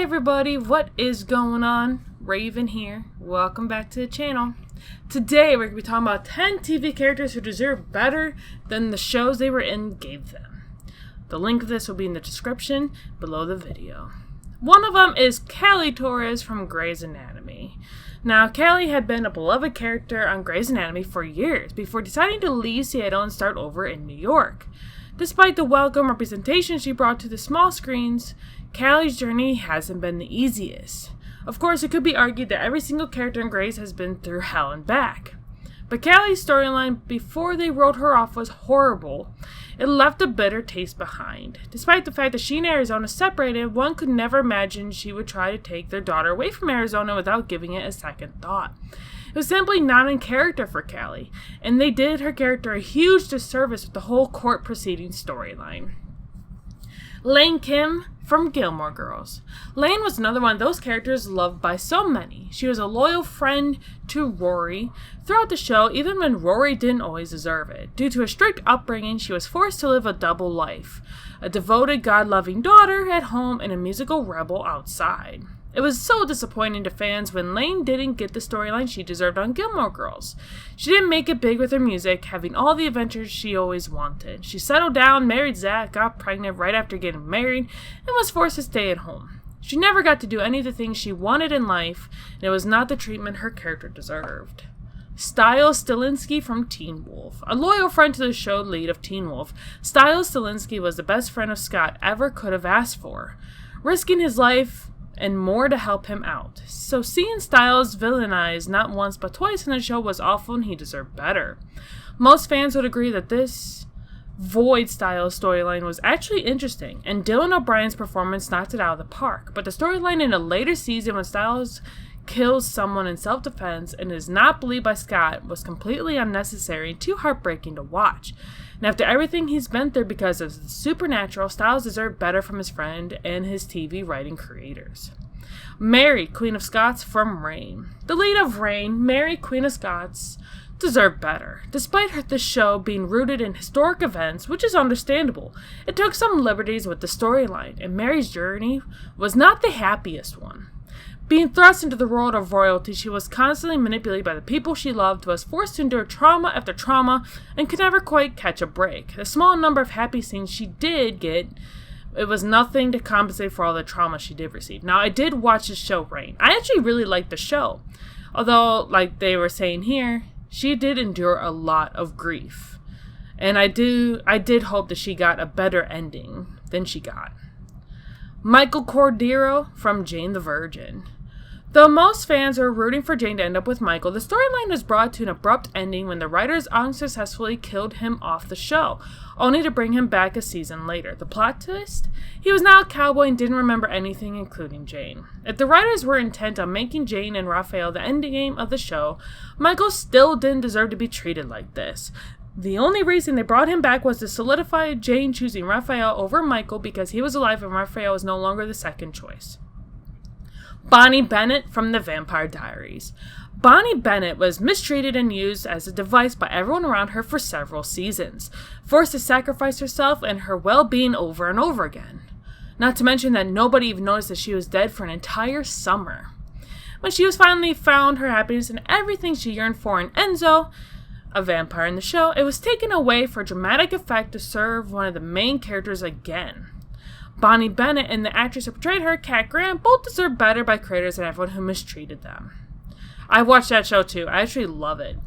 everybody, what is going on? Raven here. Welcome back to the channel. Today we're going to be talking about 10 TV characters who deserve better than the shows they were in gave them. The link of this will be in the description below the video. One of them is Callie Torres from Grey's Anatomy. Now, Callie had been a beloved character on Grey's Anatomy for years before deciding to leave Seattle and start over in New York. Despite the welcome representation she brought to the small screens, Callie's journey hasn't been the easiest. Of course, it could be argued that every single character in Grey's has been through hell and back. But Callie's storyline before they wrote her off was horrible. It left a bitter taste behind. Despite the fact that she and Arizona separated, one could never imagine she would try to take their daughter away from Arizona without giving it a second thought. It was simply not in character for Callie, and they did her character a huge disservice with the whole court proceeding storyline. Lane Kim from Gilmore Girls. Lane was another one of those characters loved by so many. She was a loyal friend to Rory throughout the show, even when Rory didn't always deserve it. Due to a strict upbringing, she was forced to live a double life. A devoted, God-loving daughter at home and a musical rebel outside. It was so disappointing to fans when Lane didn't get the storyline she deserved on Gilmore Girls. She didn't make it big with her music, having all the adventures she always wanted. She settled down, married Zach, got pregnant right after getting married, and was forced to stay at home. She never got to do any of the things she wanted in life, and it was not the treatment her character deserved. Stiles Stilinski from Teen Wolf. A loyal friend to the show lead of Teen Wolf, Stiles Stilinski was the best friend of Scott ever could have asked for, risking his life and more to help him out. So seeing Stiles villainized not once but twice in the show was awful and he deserved better. Most fans would agree that this Void Stiles storyline was actually interesting, and Dylan O'Brien's performance knocked it out of the park, but the storyline in a later season when Stiles kills someone in self-defense and is not believed by Scott was completely unnecessary and too heartbreaking to watch. And after everything he's been through because of the supernatural, Stiles deserved better from his friend and his TV writing creators. Mary, Queen of Scots from Reign. The lead of Reign, Mary, Queen of Scots, deserved better. Despite the show being rooted in historic events, which is understandable, it took some liberties with the storyline, and Mary's journey was not the happiest one. Being thrust into the world of royalty, she was constantly manipulated by the people she loved, was forced to endure trauma after trauma, and could never quite catch a break. The small number of happy scenes she did get, it was nothing to compensate for all the trauma she did receive. Now, I did watch the show Reign. I actually really liked the show. Although, like they were saying here, she did endure a lot of grief. And I did hope that she got a better ending than she got. Michael Cordero from Jane the Virgin. Though most fans were rooting for Jane to end up with Michael, the storyline was brought to an abrupt ending when the writers unsuccessfully killed him off the show, only to bring him back a season later. The plot twist? He was now a cowboy and didn't remember anything, including Jane. If the writers were intent on making Jane and Raphael the endgame of the show, Michael still didn't deserve to be treated like this. The only reason they brought him back was to solidify Jane choosing Raphael over Michael because he was alive and Raphael was no longer the second choice. Bonnie Bennett from The Vampire Diaries. Bonnie Bennett was mistreated and used as a device by everyone around her for several seasons, forced to sacrifice herself and her well-being over and over again. Not to mention that nobody even noticed that she was dead for an entire summer. When she was finally found her happiness and everything she yearned for in Enzo, a vampire in the show, it was taken away for dramatic effect to serve one of the main characters again. Bonnie Bennett and the actress who portrayed her, Kat Grant, both deserve better by creators and everyone who mistreated them. I watched that show too. I actually love it.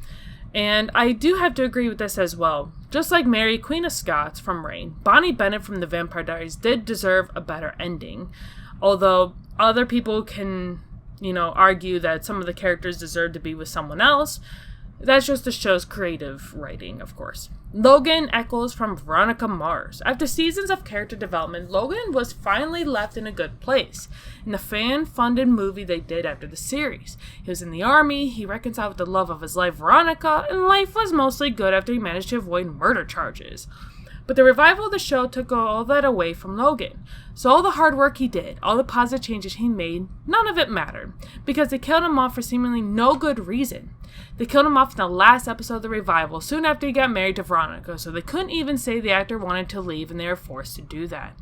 And I do have to agree with this as well. Just like Mary, Queen of Scots from Reign, Bonnie Bennett from The Vampire Diaries did deserve a better ending. Although other people can, argue that some of the characters deserve to be with someone else. That's just the show's creative writing, of course. Logan Eccles from Veronica Mars. After seasons of character development, Logan was finally left in a good place in the fan-funded movie they did after the series. He was in the army, he reconciled with the love of his life, Veronica, and life was mostly good after he managed to avoid murder charges. But the revival of the show took all that away from Logan. So all the hard work he did, all the positive changes he made, none of it mattered, because they killed him off for seemingly no good reason. They killed him off in the last episode of the revival, soon after he got married to Veronica, so they couldn't even say the actor wanted to leave and they were forced to do that.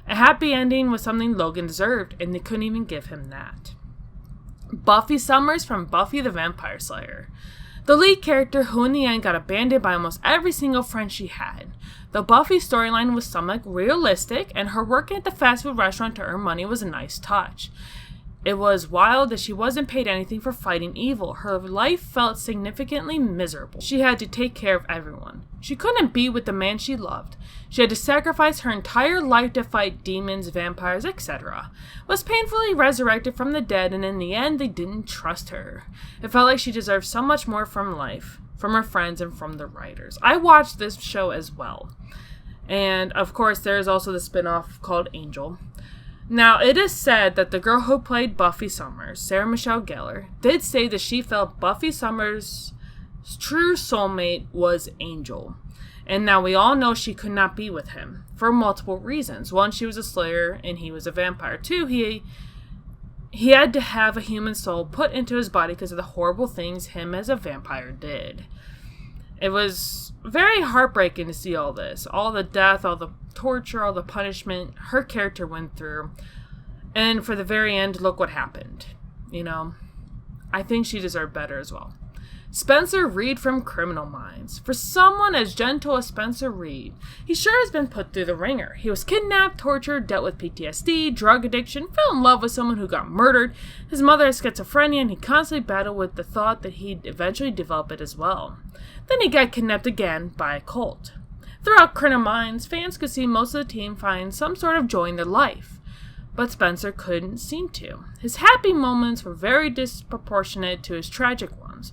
A happy ending was something Logan deserved, and they couldn't even give him that. Buffy Summers from Buffy the Vampire Slayer. The lead character, who in the end got abandoned by almost every single friend she had. The Buffy storyline was somewhat realistic, and her working at the fast food restaurant to earn money was a nice touch. It was wild that she wasn't paid anything for fighting evil. Her life felt significantly miserable. She had to take care of everyone. She couldn't be with the man she loved. She had to sacrifice her entire life to fight demons, vampires, etc. Was painfully resurrected from the dead, and in the end, they didn't trust her. It felt like she deserved so much more from life, from her friends, and from the writers. I watched this show as well. And, of course, there is also the spin-off called Angel. Now, it is said that the girl who played Buffy Summers, Sarah Michelle Gellar, did say that she felt Buffy Summers' true soulmate was Angel. And now we all know she could not be with him for multiple reasons. One, she was a Slayer and he was a vampire. Two, he had to have a human soul put into his body because of the horrible things him as a vampire did. It was very heartbreaking to see all this. All the death, all the torture, all the punishment her character went through. And for the very end, look what happened. I think she deserved better as well. Spencer Reid from Criminal Minds. For someone as gentle as Spencer Reid, he sure has been put through the ringer. He was kidnapped, tortured, dealt with PTSD, drug addiction, fell in love with someone who got murdered. His mother has schizophrenia, and he constantly battled with the thought that he'd eventually develop it as well. Then he got kidnapped again by a cult. Throughout Criminal Minds, fans could see most of the team find some sort of joy in their life. But Spencer couldn't seem to. His happy moments were very disproportionate to his tragic ones.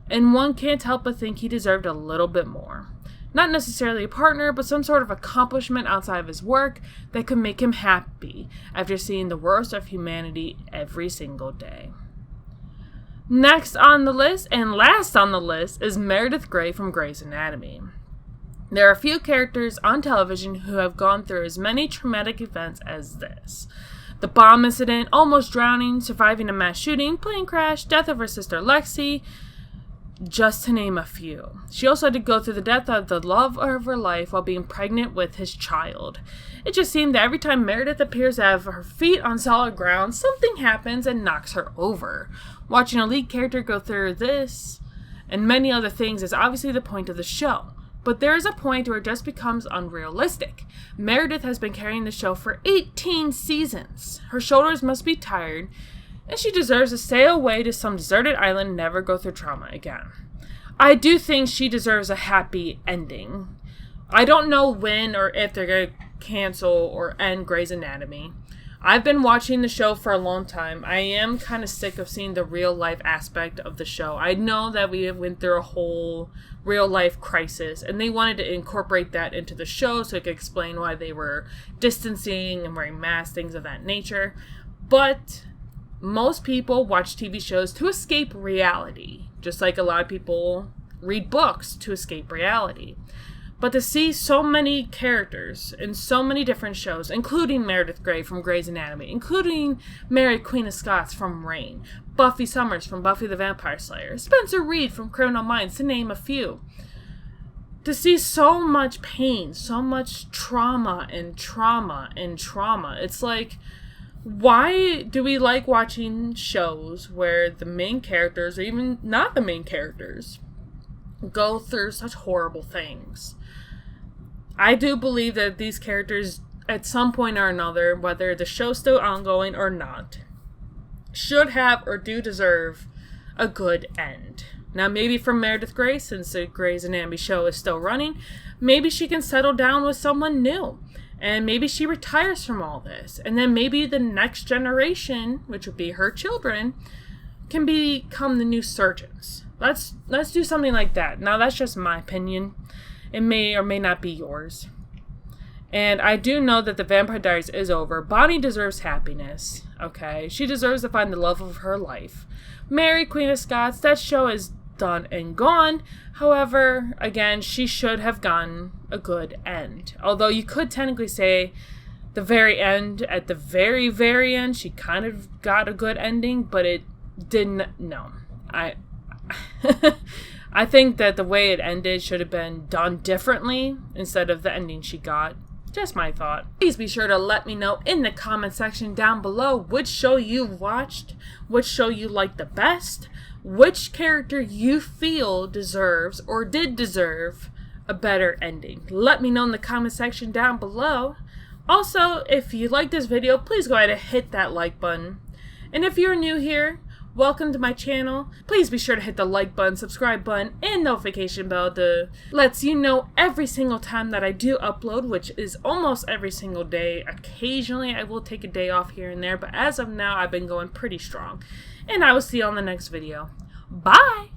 And one can't help but think he deserved a little bit more. Not necessarily a partner, but some sort of accomplishment outside of his work that could make him happy after seeing the worst of humanity every single day. Next on the list, and last on the list, is Meredith Grey from Grey's Anatomy. There are a few characters on television who have gone through as many traumatic events as this. The bomb incident, almost drowning, surviving a mass shooting, plane crash, death of her sister Lexi, just to name a few. She also had to go through the death of the love of her life while being pregnant with his child. It just seemed that every time Meredith appears to have her feet on solid ground, something happens and knocks her over. Watching a lead character go through this and many other things is obviously the point of the show. But there is a point where it just becomes unrealistic. Meredith has been carrying the show for 18 seasons. Her shoulders must be tired, and she deserves to sail away to some deserted island and never go through trauma again. I do think she deserves a happy ending. I don't know when or if they're going to cancel or end Grey's Anatomy. I've been watching the show for a long time. I am kind of sick of seeing the real life aspect of the show. I know that we went through a whole real life crisis, and they wanted to incorporate that into the show so it could explain why they were distancing and wearing masks, things of that nature. But most people watch TV shows to escape reality, just like a lot of people read books to escape reality. But to see so many characters in so many different shows, including Meredith Grey from Grey's Anatomy, including Mary Queen of Scots from Reign, Buffy Summers from Buffy the Vampire Slayer, Spencer Reid from Criminal Minds, to name a few. To see so much pain, so much trauma and trauma and trauma. It's like, why do we like watching shows where the main characters, or even not the main characters, go through such horrible things? I do believe that these characters, at some point or another, whether the show's still ongoing or not, should have or do deserve a good end. Now, maybe for Meredith Grey, since the Grey's Anatomy show is still running, maybe she can settle down with someone new. And maybe she retires from all this. And then maybe the next generation, which would be her children, can become the new surgeons. Let's do something like that. Now, that's just my opinion. It may or may not be yours. And I do know that the Vampire Diaries is over. Bonnie deserves happiness, okay? She deserves to find the love of her life. Mary, Queen of Scots, that show is done and gone. However, again, she should have gotten a good end. Although you could technically say the very end, at the very, very end, she kind of got a good ending, but it didn't. No. I think that the way it ended should have been done differently instead of the ending she got. Just my thought. Please be sure to let me know in the comment section down below which show you've watched, which show you like the best, which character you feel deserves or did deserve a better ending. Let me know in the comment section down below. Also, if you like this video, please go ahead and hit that like button. And if you're new here, welcome to my channel. Please be sure to hit the like button, subscribe button, and notification bell to lets you know every single time that I do upload, which is almost every single day. Occasionally I will take a day off here and there, but as of now I've been going pretty strong. And I will see you on the next video. Bye!